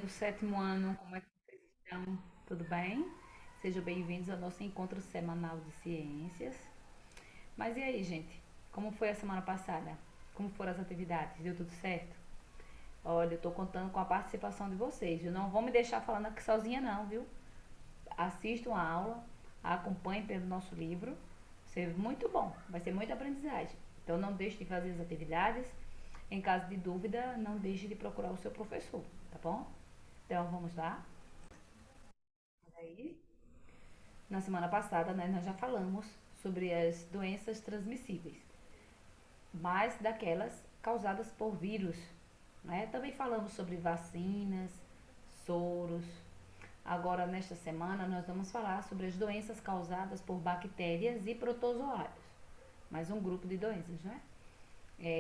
do sétimo ano, como é que vocês estão? Tudo bem? Sejam bem-vindos ao nosso encontro semanal de ciências. Mas e aí, gente? Como foi a semana passada? Como foram as atividades? Deu tudo certo? Olha, eu tô contando com a participação de vocês, viu? Não vão me deixar falando aqui sozinha não, viu? Assistam a aula, acompanhem pelo nosso livro. Vai ser muito bom, vai ser muita aprendizagem. Então não deixe de fazer as atividades. Em caso de dúvida, não deixe de procurar o seu professor, tá bom? Então vamos lá. Aí, na semana passada, né, nós já falamos sobre as doenças transmissíveis, mas daquelas causadas por vírus, né? Também falamos sobre vacinas, soros. Agora, nesta semana, nós vamos falar sobre as doenças causadas por bactérias e protozoários. Mais um grupo de doenças, né?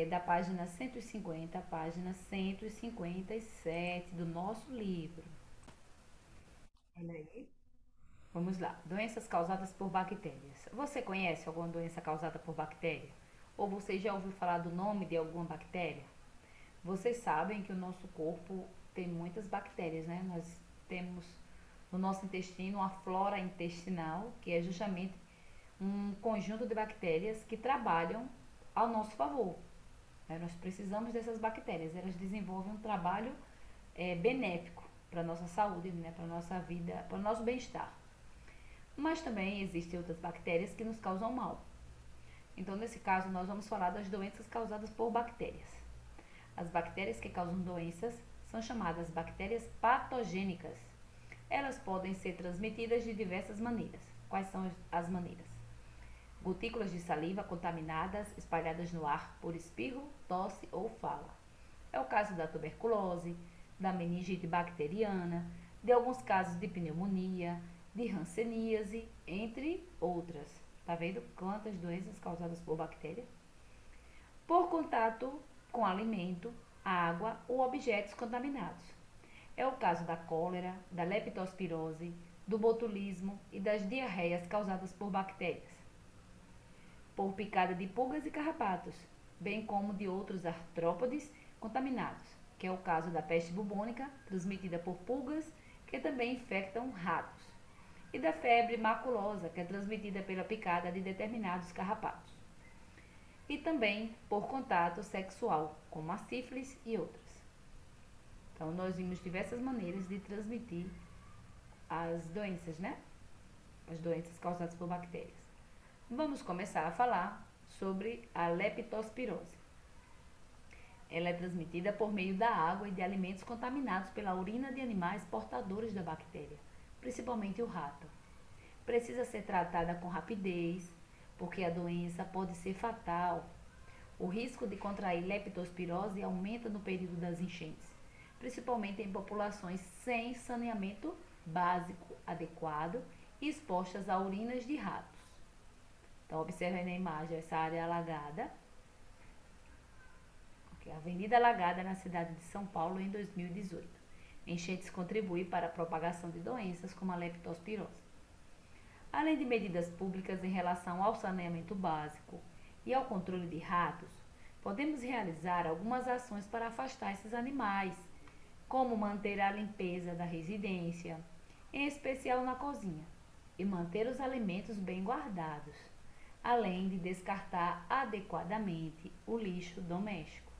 Da página 150 à página 157 do nosso livro. Olha aí. Vamos lá. Doenças causadas por bactérias. Você conhece alguma doença causada por bactéria? Ou você já ouviu falar do nome de alguma bactéria? Vocês sabem que o nosso corpo tem muitas bactérias, né? Nós temos no nosso intestino uma flora intestinal, que é justamente um conjunto de bactérias que trabalham ao nosso favor. Nós precisamos dessas bactérias, elas desenvolvem um trabalho benéfico para a nossa saúde, né? Para a nossa vida, para o nosso bem-estar. Mas também existem outras bactérias que nos causam mal. Então, nesse caso, nós vamos falar das doenças causadas por bactérias. As bactérias que causam doenças são chamadas bactérias patogênicas. Elas podem ser transmitidas de diversas maneiras. Quais são as maneiras? Gotículas de saliva contaminadas espalhadas no ar por espirro, tosse ou fala. É o caso da tuberculose, da meningite bacteriana, de alguns casos de pneumonia, de hanseníase, entre outras. Tá vendo quantas doenças causadas por bactéria? Por contato com alimento, água ou objetos contaminados. É o caso da cólera, da leptospirose, do botulismo e das diarreias causadas por bactérias. Por picada de pulgas e carrapatos, bem como de outros artrópodes contaminados, que é o caso da peste bubônica, transmitida por pulgas, que também infectam ratos, e da febre maculosa, que é transmitida pela picada de determinados carrapatos, e também por contato sexual, como a sífilis e outras. Então, nós vimos diversas maneiras de transmitir as doenças, né? As doenças causadas por bactérias. Vamos começar a falar sobre a leptospirose. Ela é transmitida por meio da água e de alimentos contaminados pela urina de animais portadores da bactéria, principalmente o rato. Precisa ser tratada com rapidez, porque a doença pode ser fatal. O risco de contrair leptospirose aumenta no período das enchentes, principalmente em populações sem saneamento básico adequado e expostas a urinas de ratos. Então, observe aí na imagem essa área alagada, a Avenida Alagada na cidade de São Paulo em 2018. Enchentes contribuem para a propagação de doenças como a leptospirose. Além de medidas públicas em relação ao saneamento básico e ao controle de ratos, podemos realizar algumas ações para afastar esses animais, como manter a limpeza da residência, em especial na cozinha, e manter os alimentos bem guardados, além de descartar adequadamente o lixo doméstico.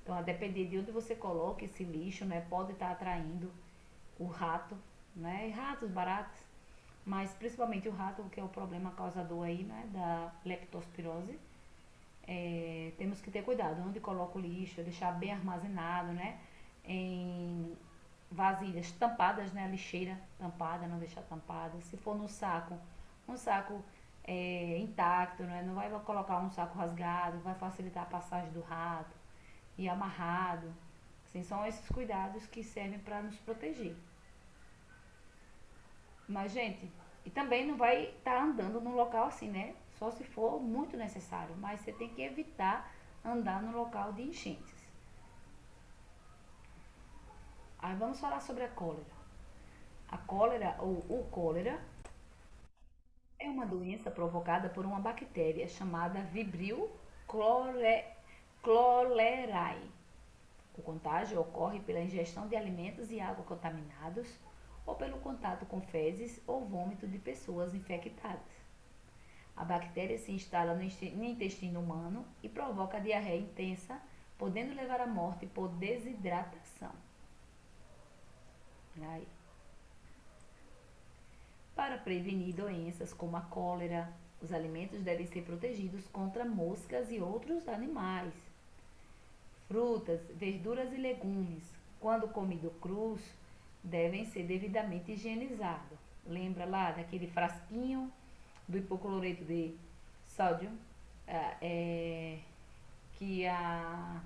Então, a depender de onde você coloque esse lixo, né, pode estar atraindo o rato, né, ratos, baratas, mas principalmente o rato, que é o problema causador aí, né, da leptospirose. Temos que ter cuidado onde coloca o lixo, deixar bem armazenado, né, em vasilhas tampadas, né, a lixeira tampada, não deixar tampada. Se for no saco, um saco intacto, né, não vai colocar um saco rasgado, vai facilitar a passagem do rato e amarrado. Assim, são esses cuidados que servem para nos proteger. Mas, gente, e também não vai estar andando num local assim, né? Só se for muito necessário. Mas você tem que evitar andar no local de enchentes. Aí vamos falar sobre a cólera. A cólera ou o cólera é uma doença provocada por uma bactéria chamada Vibrio chlorerae. O contágio ocorre pela ingestão de alimentos e água contaminados ou pelo contato com fezes ou vômito de pessoas infectadas. A bactéria se instala no intestino humano e provoca diarreia intensa, podendo levar à morte por desidratação. Aí. Para prevenir doenças como a cólera, os alimentos devem ser protegidos contra moscas e outros animais. Frutas, verduras e legumes, quando comido crus, devem ser devidamente higienizados. Lembra lá daquele frasquinho do hipocloreto de sódio que a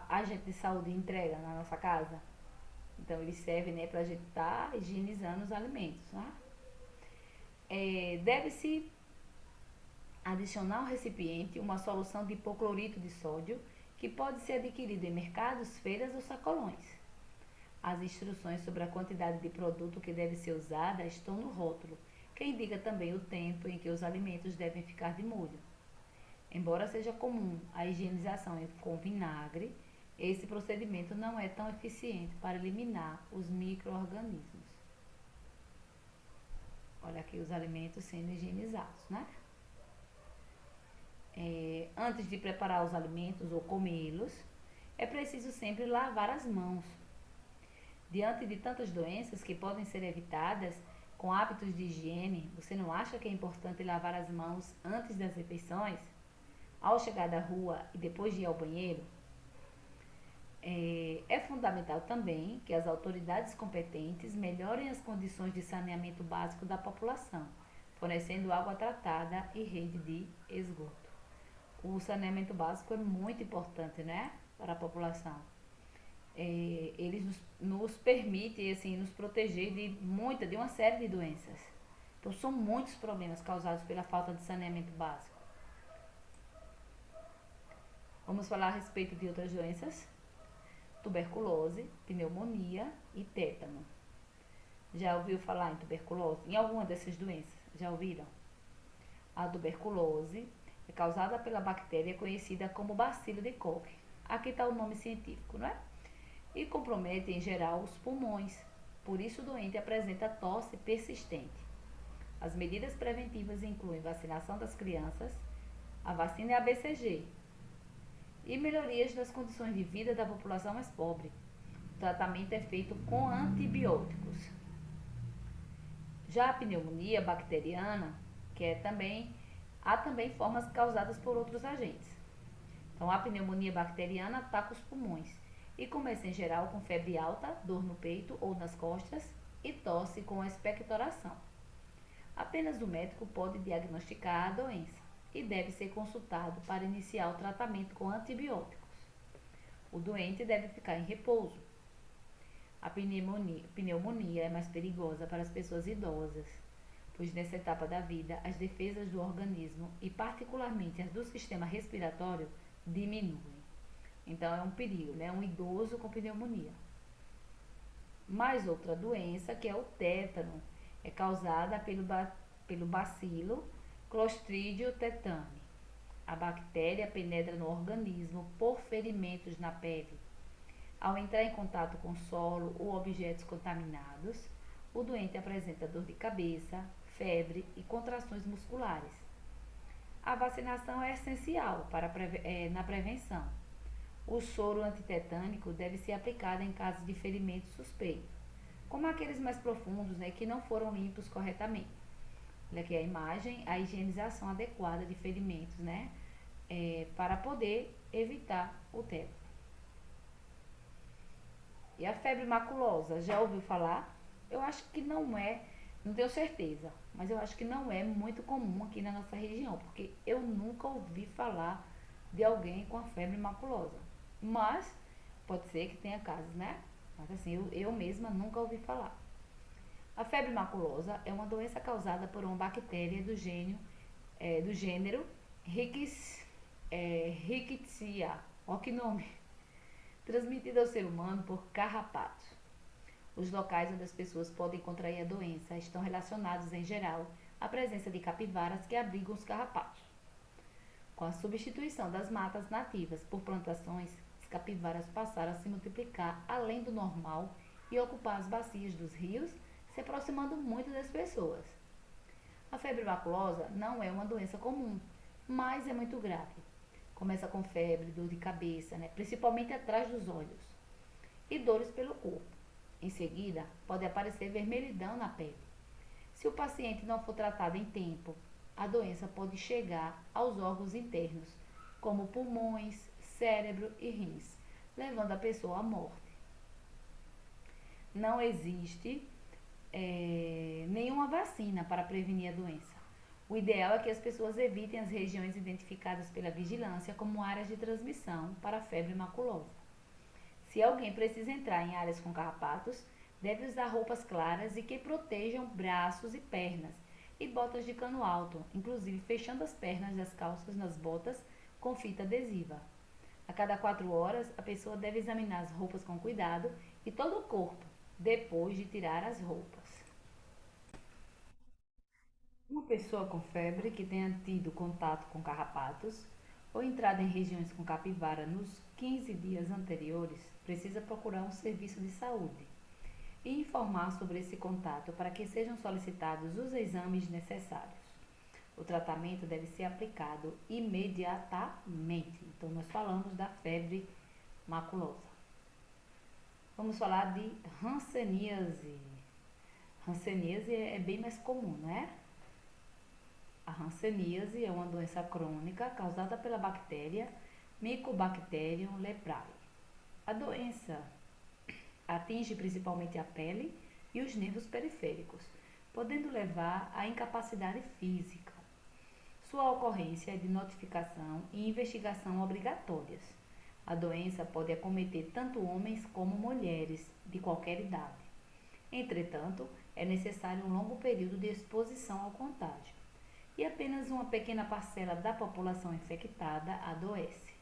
agente de saúde entrega na nossa casa? Então, ele serve, né, para a gente estar higienizando os alimentos. Né? Deve-se adicionar ao recipiente uma solução de hipoclorito de sódio que pode ser adquirido em mercados, feiras ou sacolões. As instruções sobre a quantidade de produto que deve ser usada estão no rótulo, que indica também o tempo em que os alimentos devem ficar de molho. Embora seja comum a higienização com vinagre, esse procedimento não é tão eficiente para eliminar os micro-organismos. Olha aqui os alimentos sendo higienizados, né? Antes de preparar os alimentos ou comê-los, é preciso sempre lavar as mãos. Diante de tantas doenças que podem ser evitadas com hábitos de higiene, você não acha que é importante lavar as mãos antes das refeições, ao chegar da rua e depois de ir ao banheiro? É fundamental também que as autoridades competentes melhorem as condições de saneamento básico da população, fornecendo água tratada e rede de esgoto. O saneamento básico é muito importante, né, para a população. Ele nos permite assim, nos proteger de uma série de doenças. Então, são muitos problemas causados pela falta de saneamento básico. Vamos falar a respeito de outras doenças? Tuberculose, pneumonia e tétano. Já ouviu falar em tuberculose? Em alguma dessas doenças? Já ouviram? A tuberculose é causada pela bactéria conhecida como bacilo de Koch. Aqui está o nome científico, não é? E compromete em geral os pulmões. Por isso o doente apresenta tosse persistente. As medidas preventivas incluem vacinação das crianças, a vacina ABCG e melhorias das condições de vida da população mais pobre. O tratamento é feito com antibióticos. Já a pneumonia bacteriana, há também formas causadas por outros agentes. Então, a pneumonia bacteriana ataca os pulmões e começa em geral com febre alta, dor no peito ou nas costas e tosse com expectoração. Apenas o médico pode diagnosticar a doença e deve ser consultado para iniciar o tratamento com antibióticos. O doente deve ficar em repouso. A pneumonia é mais perigosa para as pessoas idosas, pois nessa etapa da vida as defesas do organismo e particularmente as do sistema respiratório diminuem. Então é um perigo, né? Um idoso com pneumonia. Mais outra doença que é o tétano, é causada pelo bacilo Clostridium tetani. A bactéria penetra no organismo por ferimentos na pele. Ao entrar em contato com solo ou objetos contaminados, o doente apresenta dor de cabeça, febre e contrações musculares. A vacinação é essencial na prevenção. O soro antitetânico deve ser aplicado em casos de ferimento suspeito, como aqueles mais profundos, né, que não foram limpos corretamente. Olha aqui a imagem, a higienização adequada de ferimentos, né, para poder evitar o tétano. E a febre maculosa, já ouviu falar? Eu acho que não tenho certeza, mas eu acho que não é muito comum aqui na nossa região, porque eu nunca ouvi falar de alguém com a febre maculosa. Mas pode ser que tenha casos, né? Mas assim, eu mesma nunca ouvi falar. A febre maculosa é uma doença causada por uma bactéria do gênero Rickettsia. Olha que nome! Transmitida ao ser humano por carrapatos. Os locais onde as pessoas podem contrair a doença estão relacionados, em geral, à presença de capivaras que abrigam os carrapatos. Com a substituição das matas nativas por plantações, as capivaras passaram a se multiplicar além do normal e ocupar as bacias dos rios, se aproximando muito das pessoas. A febre maculosa não é uma doença comum, mas é muito grave. Começa com febre, dor de cabeça, principalmente atrás dos olhos, e dores pelo corpo. Em seguida, pode aparecer vermelhidão na pele. Se o paciente não for tratado em tempo, a doença pode chegar aos órgãos internos, como pulmões, cérebro e rins, levando a pessoa à morte. Não existe nenhuma vacina para prevenir a doença. O ideal é que as pessoas evitem as regiões identificadas pela vigilância como áreas de transmissão para a febre maculosa. Se alguém precisa entrar em áreas com carrapatos, deve usar roupas claras e que protejam braços e pernas, e botas de cano alto, inclusive fechando as pernas das calças nas botas com fita adesiva. A cada 4 horas, a pessoa deve examinar as roupas com cuidado e todo o corpo, depois de tirar as roupas. Uma pessoa com febre que tenha tido contato com carrapatos ou entrado em regiões com capivara nos 15 dias anteriores precisa procurar um serviço de saúde e informar sobre esse contato para que sejam solicitados os exames necessários. O tratamento deve ser aplicado imediatamente. Então, nós falamos da febre maculosa. Vamos falar de hanseníase. Hanseníase é bem mais comum, não é? A hanseníase é uma doença crônica causada pela bactéria Mycobacterium leprae. A doença atinge principalmente a pele e os nervos periféricos, podendo levar à incapacidade física. Sua ocorrência é de notificação e investigação obrigatórias. A doença pode acometer tanto homens como mulheres de qualquer idade. Entretanto, é necessário um longo período de exposição ao contágio, e apenas uma pequena parcela da população infectada adoece.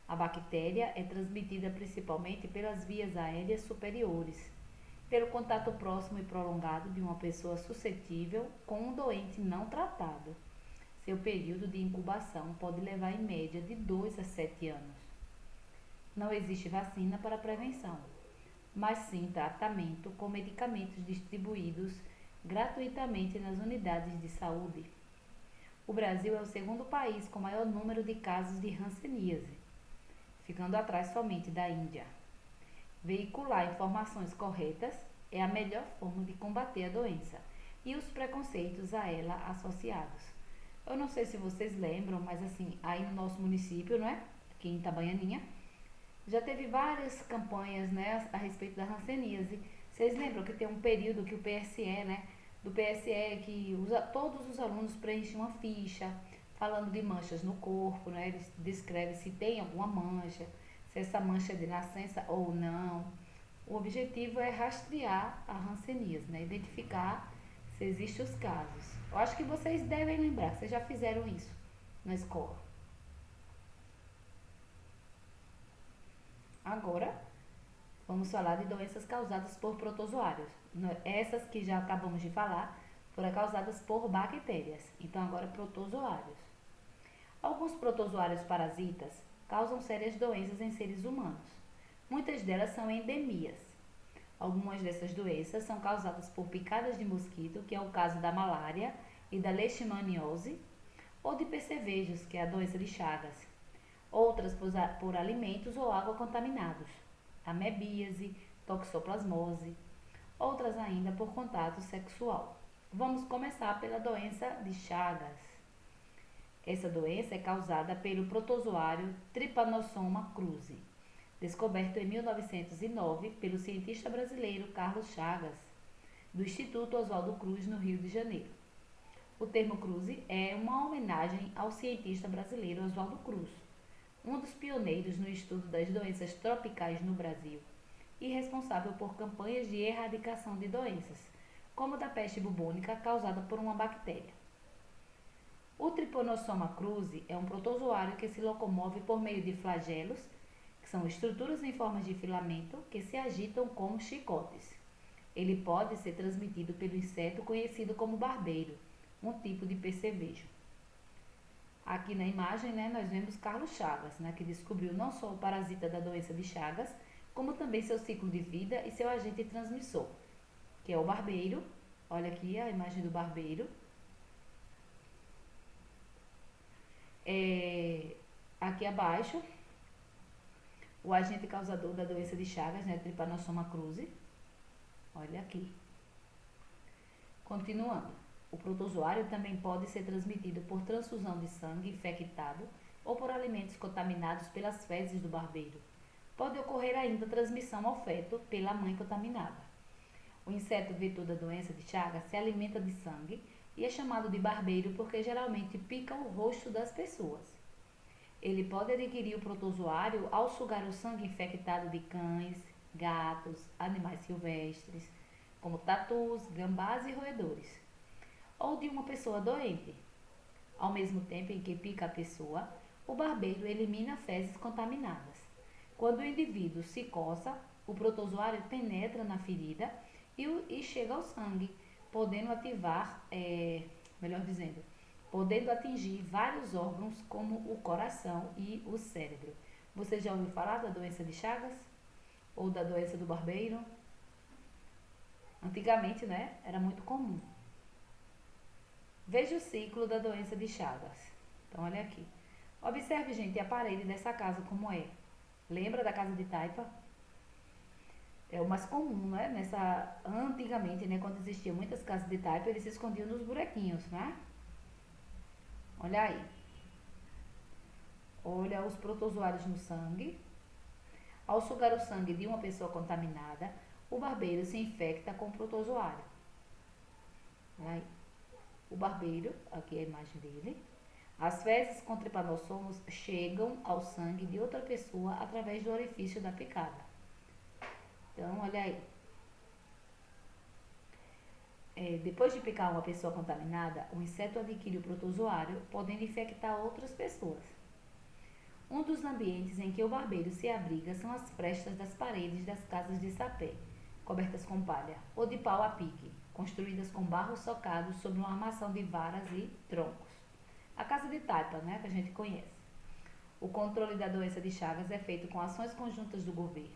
A bactéria é transmitida principalmente pelas vias aéreas superiores, pelo contato próximo e prolongado de uma pessoa suscetível com um doente não tratado. Seu período de incubação pode levar em média de 2 a 7 anos. Não existe vacina para a prevenção, mas sim tratamento com medicamentos distribuídos gratuitamente nas unidades de saúde. O Brasil é o segundo país com maior número de casos de hanseníase, ficando atrás somente da Índia. Veicular informações corretas é a melhor forma de combater a doença e os preconceitos a ela associados. Eu não sei se vocês lembram, mas assim, aí no nosso município, não é? Aqui em Itabaianinha, já teve várias campanhas, né, a respeito da hanseníase. Vocês lembram que tem um período que o PSE, né, do PSE, que todos os alunos preenchem uma ficha falando de manchas no corpo, né, eles descrevem se tem alguma mancha, se essa mancha é de nascença ou não. O objetivo é rastrear a hanseníase, né, identificar se existem os casos. Eu acho que vocês devem lembrar, vocês já fizeram isso na escola. Agora, vamos falar de doenças causadas por protozoários. Essas que já acabamos de falar foram causadas por bactérias. Então, agora protozoários. Alguns protozoários parasitas causam sérias doenças em seres humanos. Muitas delas são endemias. Algumas dessas doenças são causadas por picadas de mosquito, que é o caso da malária e da leishmaniose, ou de percevejos, que é a doença de Chagas. Outras por alimentos ou água contaminados, amebíase, toxoplasmose. Outras ainda por contato sexual. Vamos começar pela doença de Chagas. Essa doença é causada pelo protozoário Trypanosoma cruzi, descoberto em 1909 pelo cientista brasileiro Carlos Chagas, do Instituto Oswaldo Cruz, no Rio de Janeiro. O termo cruzi é uma homenagem ao cientista brasileiro Oswaldo Cruz, um dos pioneiros no estudo das doenças tropicais no Brasil e responsável por campanhas de erradicação de doenças, como da peste bubônica causada por uma bactéria. O Trypanosoma cruzi é um protozoário que se locomove por meio de flagelos, que são estruturas em forma de filamento que se agitam como chicotes. Ele pode ser transmitido pelo inseto conhecido como barbeiro, um tipo de percevejo. Aqui na imagem, né, nós vemos Carlos Chagas, né, que descobriu não só o parasita da doença de Chagas, como também seu ciclo de vida e seu agente transmissor, que é o barbeiro. Olha aqui a imagem do barbeiro. Aqui abaixo, o agente causador da doença de Chagas, né, Trypanosoma cruzi. Olha aqui. Continuando, o protozoário também pode ser transmitido por transfusão de sangue infectado ou por alimentos contaminados pelas fezes do barbeiro. Pode ocorrer ainda transmissão ao feto pela mãe contaminada. O inseto vetor da doença de Chagas se alimenta de sangue e é chamado de barbeiro porque geralmente pica o rosto das pessoas. Ele pode adquirir o protozoário ao sugar o sangue infectado de cães, gatos, animais silvestres, como tatus, gambás e roedores, ou de uma pessoa doente. Ao mesmo tempo em que pica a pessoa, o barbeiro elimina fezes contaminadas. Quando o indivíduo se coça, o protozoário penetra na ferida e chega ao sangue, podendo podendo atingir vários órgãos como o coração e o cérebro. Você já ouviu falar da doença de Chagas? Ou da doença do barbeiro? Antigamente, né, era muito comum. Veja o ciclo da doença de Chagas. Então, olha aqui. Observe, gente, a parede dessa casa como é. Lembra da casa de taipa? É o mais comum, né? Antigamente, né, quando existiam muitas casas de taipa, eles se escondiam nos buraquinhos, né? Olha aí. Olha os protozoários no sangue. Ao sugar o sangue de uma pessoa contaminada, o barbeiro se infecta com o protozoário. Aí, o barbeiro, aqui é a imagem dele. As fezes com tripanossomos chegam ao sangue de outra pessoa através do orifício da picada. Então, olha aí. Depois de picar uma pessoa contaminada, o inseto adquire o protozoário, podendo infectar outras pessoas. Um dos ambientes em que o barbeiro se abriga são as frestas das paredes das casas de sapé, cobertas com palha, ou de pau a pique, construídas com barro socado sobre uma armação de varas e troncos. A casa de taipa, né, que a gente conhece. O controle da doença de Chagas é feito com ações conjuntas do governo.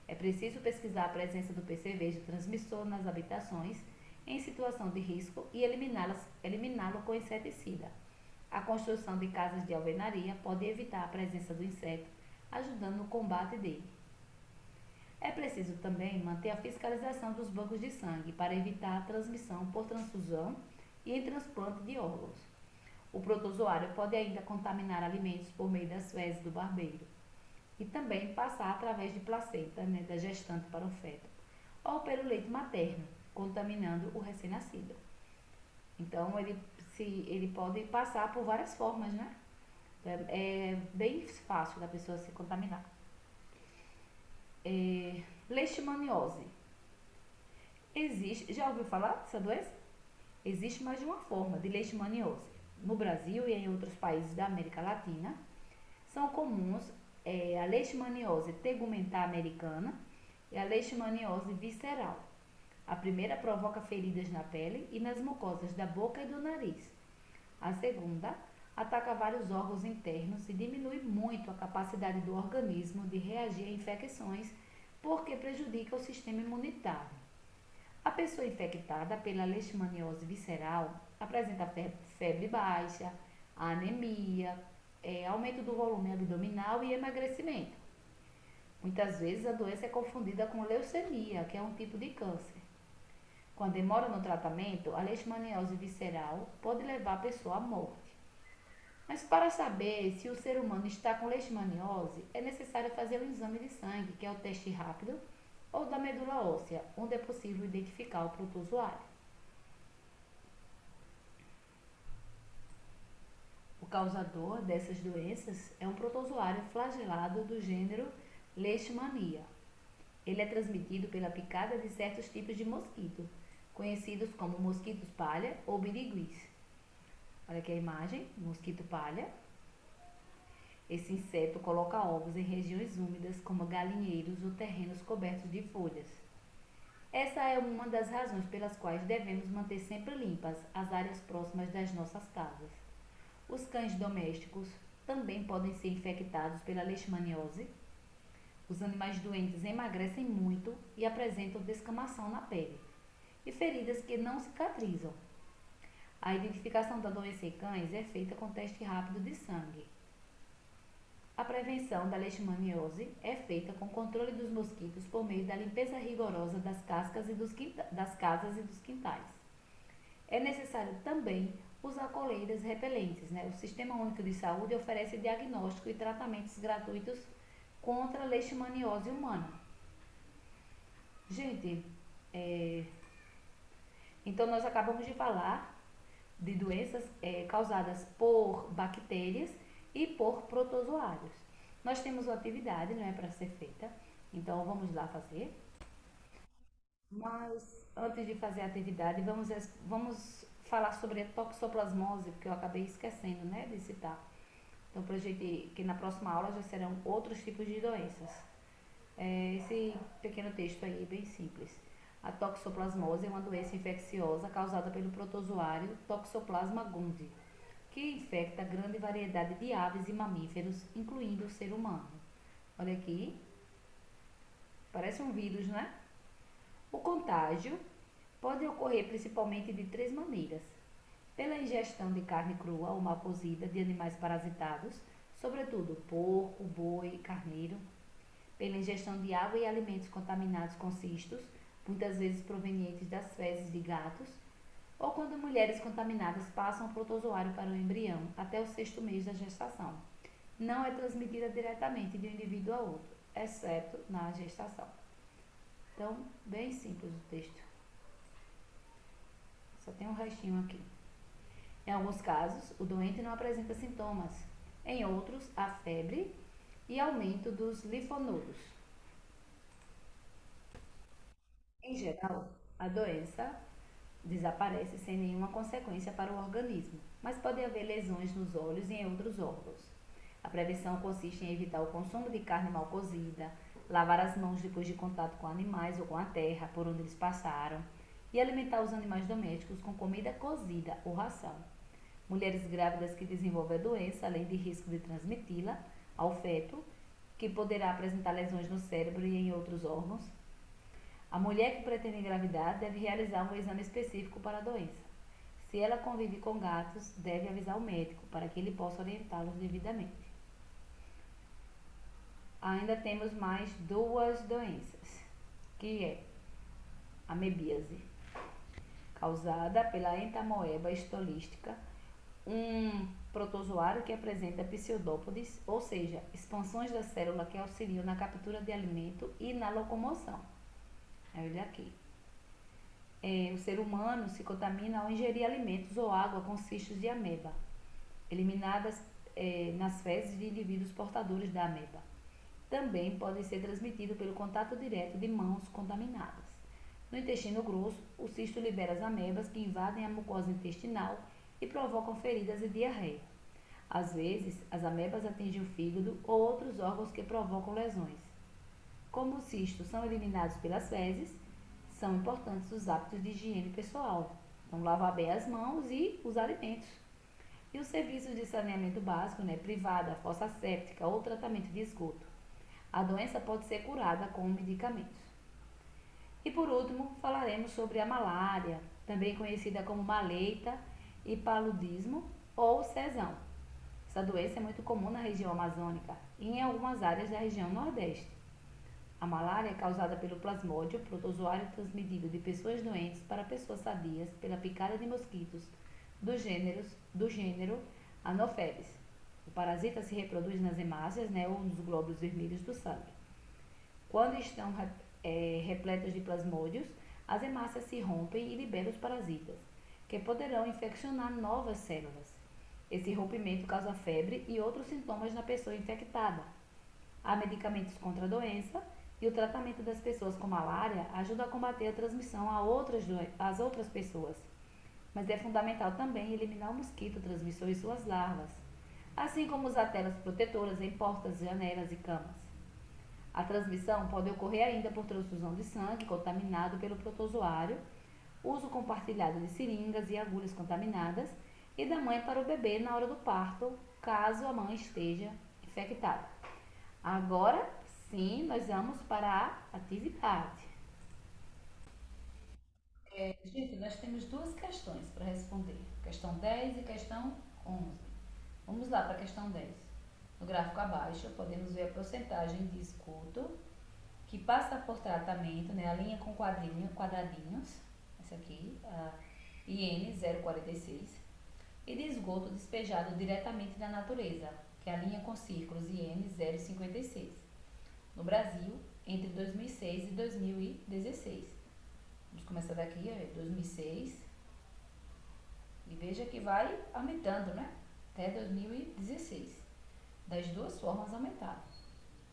É preciso pesquisar a presença do percevejo transmissor nas habitações em situação de risco e eliminá-lo com inseticida. A construção de casas de alvenaria pode evitar a presença do inseto, ajudando no combate dele. É preciso também manter a fiscalização dos bancos de sangue para evitar a transmissão por transfusão e em transplante de órgãos. O protozoário pode ainda contaminar alimentos por meio das fezes do barbeiro e também passar através de placenta, né, da gestante para o feto, ou pelo leite materno, contaminando o recém-nascido. Então, ele pode passar por várias formas, né? É bem fácil da pessoa se contaminar. Leishmaniose. Já ouviu falar dessa doença? Existe mais de uma forma de leishmaniose. No Brasil e em outros países da América Latina, são comuns a leishmaniose tegumentar americana e a leishmaniose visceral. A primeira provoca feridas na pele e nas mucosas da boca e do nariz. A segunda ataca vários órgãos internos e diminui muito a capacidade do organismo de reagir a infecções, porque prejudica o sistema imunitário. A pessoa infectada pela leishmaniose visceral apresenta febre baixa, anemia, aumento do volume abdominal e emagrecimento. Muitas vezes a doença é confundida com leucemia, que é um tipo de câncer. Com a demora no tratamento, a leishmaniose visceral pode levar a pessoa à morte. Mas para saber se o ser humano está com leishmaniose, é necessário fazer um exame de sangue, que é o teste rápido, ou da medula óssea, onde é possível identificar o protozoário. O causador dessas doenças é um protozoário flagelado do gênero Leishmania. Ele é transmitido pela picada de certos tipos de mosquito, conhecidos como mosquitos palha ou biriguis. Olha aqui a imagem, mosquito palha. Esse inseto coloca ovos em regiões úmidas, como galinheiros ou terrenos cobertos de folhas. Essa é uma das razões pelas quais devemos manter sempre limpas as áreas próximas das nossas casas. Os cães domésticos também podem ser infectados pela leishmaniose. Os animais doentes emagrecem muito e apresentam descamação na pele e feridas que não cicatrizam. A identificação da doença em cães é feita com teste rápido de sangue. A prevenção da leishmaniose é feita com controle dos mosquitos por meio da limpeza rigorosa das casas e dos quintais. É necessário também usar coleiras repelentes. O Sistema Único de Saúde oferece diagnóstico e tratamentos gratuitos contra a leishmaniose humana. Gente, então nós acabamos de falar de doenças causadas por bactérias e por protozoários. Nós temos uma atividade, não é, para ser feita, então vamos lá fazer. Mas antes de fazer a atividade, vamos falar sobre a toxoplasmose, porque eu acabei esquecendo, né, de citar. Então, para gente, que na próxima aula já serão outros tipos de doenças. Esse pequeno texto aí é bem simples. A toxoplasmose é uma doença infecciosa causada pelo protozoário Toxoplasma gondii, que infecta grande variedade de aves e mamíferos, incluindo o ser humano. Olha aqui, parece um vírus, né? O contágio pode ocorrer principalmente de três maneiras: pela ingestão de carne crua ou mal cozida de animais parasitados, sobretudo porco, boi e carneiro; pela ingestão de água e alimentos contaminados com cistos, muitas vezes provenientes das fezes de gatos; ou quando mulheres contaminadas passam o protozoário para o embrião até o sexto mês da gestação. Não é transmitida diretamente de um indivíduo a outro, exceto na gestação. Então, bem simples o texto. Só tem um restinho aqui. Em alguns casos, o doente não apresenta sintomas. Em outros, há febre e aumento dos linfonodos. Em geral, a doença desaparece sem nenhuma consequência para o organismo, mas pode haver lesões nos olhos e em outros órgãos. A prevenção consiste em evitar o consumo de carne mal cozida, lavar as mãos depois de contato com animais ou com a terra por onde eles passaram e alimentar os animais domésticos com comida cozida ou ração. Mulheres grávidas que desenvolvem a doença, além de risco de transmiti-la ao feto, que poderá apresentar lesões no cérebro e em outros órgãos. A mulher que pretende engravidar deve realizar um exame específico para a doença. Se ela convive com gatos, deve avisar o médico para que ele possa orientá-los devidamente. Ainda temos mais duas doenças, que é a amebíase, causada pela entamoeba estolística, um protozoário que apresenta pseudópodes, ou seja, expansões da célula que auxiliam na captura de alimento e na locomoção. Olha aqui. O ser humano se contamina ao ingerir alimentos ou água com cistos de ameba, eliminadas nas fezes de indivíduos portadores da ameba. Também pode ser transmitido pelo contato direto de mãos contaminadas. No intestino grosso, o cisto libera as amebas que invadem a mucosa intestinal e provocam feridas e diarreia. Às vezes, as amebas atingem o fígado ou outros órgãos que provocam lesões. Como os cistos são eliminados pelas fezes, são importantes os hábitos de higiene pessoal. Então, lavar bem as mãos e os alimentos. E os serviços de saneamento básico, privada, fossa séptica ou tratamento de esgoto. A doença pode ser curada com medicamentos. E por último, falaremos sobre a malária, também conhecida como maleita e paludismo ou cesão. Essa doença é muito comum na região amazônica e em algumas áreas da região nordeste. A malária é causada pelo plasmódio, protozoário transmitido de pessoas doentes para pessoas sadias pela picada de mosquitos do gênero Anopheles. O parasita se reproduz nas hemácias, ou nos glóbulos vermelhos do sangue. Quando estão repletas de plasmódios, as hemácias se rompem e liberam os parasitas, que poderão infeccionar novas células. Esse rompimento causa febre e outros sintomas na pessoa infectada. Há medicamentos contra a doença e o tratamento das pessoas com malária ajuda a combater a transmissão às outras pessoas. Mas é fundamental também eliminar o mosquito transmissor e suas larvas, assim como usar telas protetoras em portas, janelas e camas. A transmissão pode ocorrer ainda por transfusão de sangue contaminado pelo protozoário, uso compartilhado de seringas e agulhas contaminadas e da mãe para o bebê na hora do parto, caso a mãe esteja infectada. Agora sim, nós vamos para a atividade. Gente, nós temos duas questões para responder: questão 10 e questão 11. Vamos lá para a questão 10. No gráfico abaixo, podemos ver a porcentagem de esgoto que passa por tratamento, né, a linha com quadradinhos, essa aqui, a IN 0,46, e de esgoto despejado diretamente da natureza, que é a linha com círculos IN 0,56, no Brasil, entre 2006 e 2016. Vamos começar daqui, 2006, e veja que vai aumentando, né, até 2016. Das duas formas aumentaram.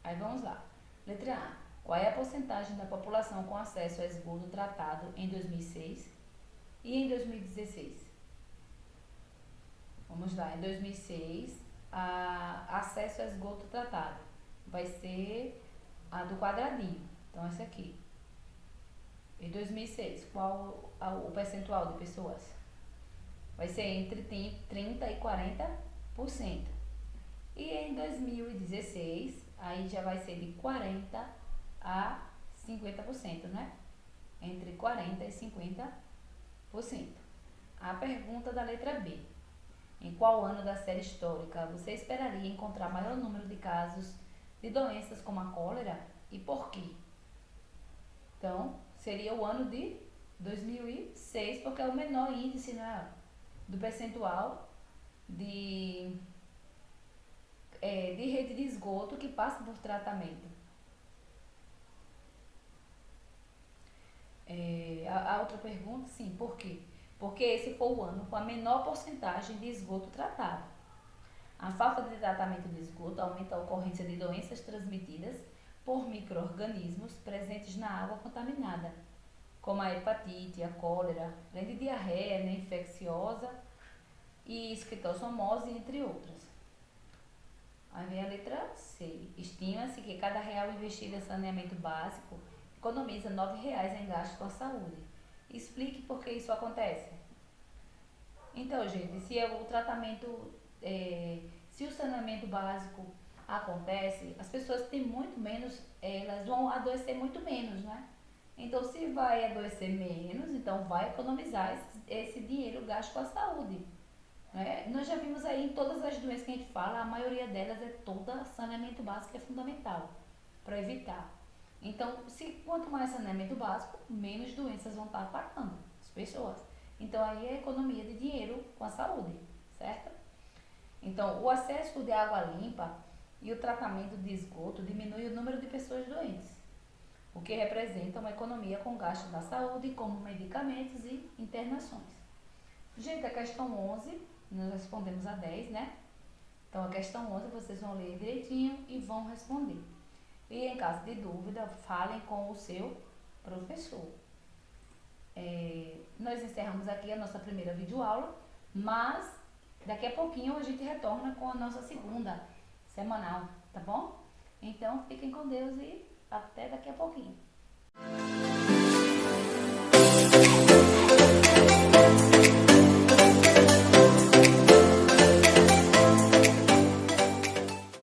Aí vamos lá. Letra A. Qual é a porcentagem da população com acesso a esgoto tratado em 2006 e em 2016? Vamos lá. Em 2006, acesso a esgoto tratado vai ser a do quadradinho. Então, essa aqui. Em 2006, qual o percentual de pessoas? Vai ser entre 30% e 40%. E em 2016, aí já vai ser de 40% a 50%, né? Entre 40% e 50%. A pergunta da letra B. Em qual ano da série histórica você esperaria encontrar maior número de casos de doenças como a cólera e por quê? Então, seria o ano de 2006, porque é o menor índice, né, do percentual de rede de esgoto que passa por tratamento. A outra pergunta, sim, por quê? Porque esse foi o ano com a menor porcentagem de esgoto tratado. A falta de tratamento de esgoto aumenta a ocorrência de doenças transmitidas por micro-organismos presentes na água contaminada, como a hepatite, a cólera, além de diarreia, né, infecciosa e esquistossomose, entre outras. Aí vem a letra C. Estima-se que cada real investido em saneamento básico economiza R$ 9,00 em gasto com a saúde. Explique por que isso acontece. Então, gente, se o saneamento básico acontece, as pessoas têm muito menos, elas vão adoecer muito menos, né? Então, se vai adoecer menos, então vai economizar esse dinheiro gasto com a saúde. Nós já vimos aí em todas as doenças que a gente fala, a maioria delas é toda saneamento básico, é fundamental para evitar. Então, quanto mais saneamento básico, menos doenças vão estar atacando as pessoas. Então, aí é economia de dinheiro com a saúde, certo? Então, o acesso de água limpa e o tratamento de esgoto diminui o número de pessoas doentes, o que representa uma economia com gasto da saúde, como medicamentos e internações. Gente, a questão 11, nós respondemos a 10, né? Então, a questão 11 vocês vão ler direitinho e vão responder. E em caso de dúvida, falem com o seu professor. Nós encerramos aqui a nossa primeira videoaula, mas daqui a pouquinho a gente retorna com a nossa segunda semanal, tá bom? Então, fiquem com Deus e até daqui a pouquinho.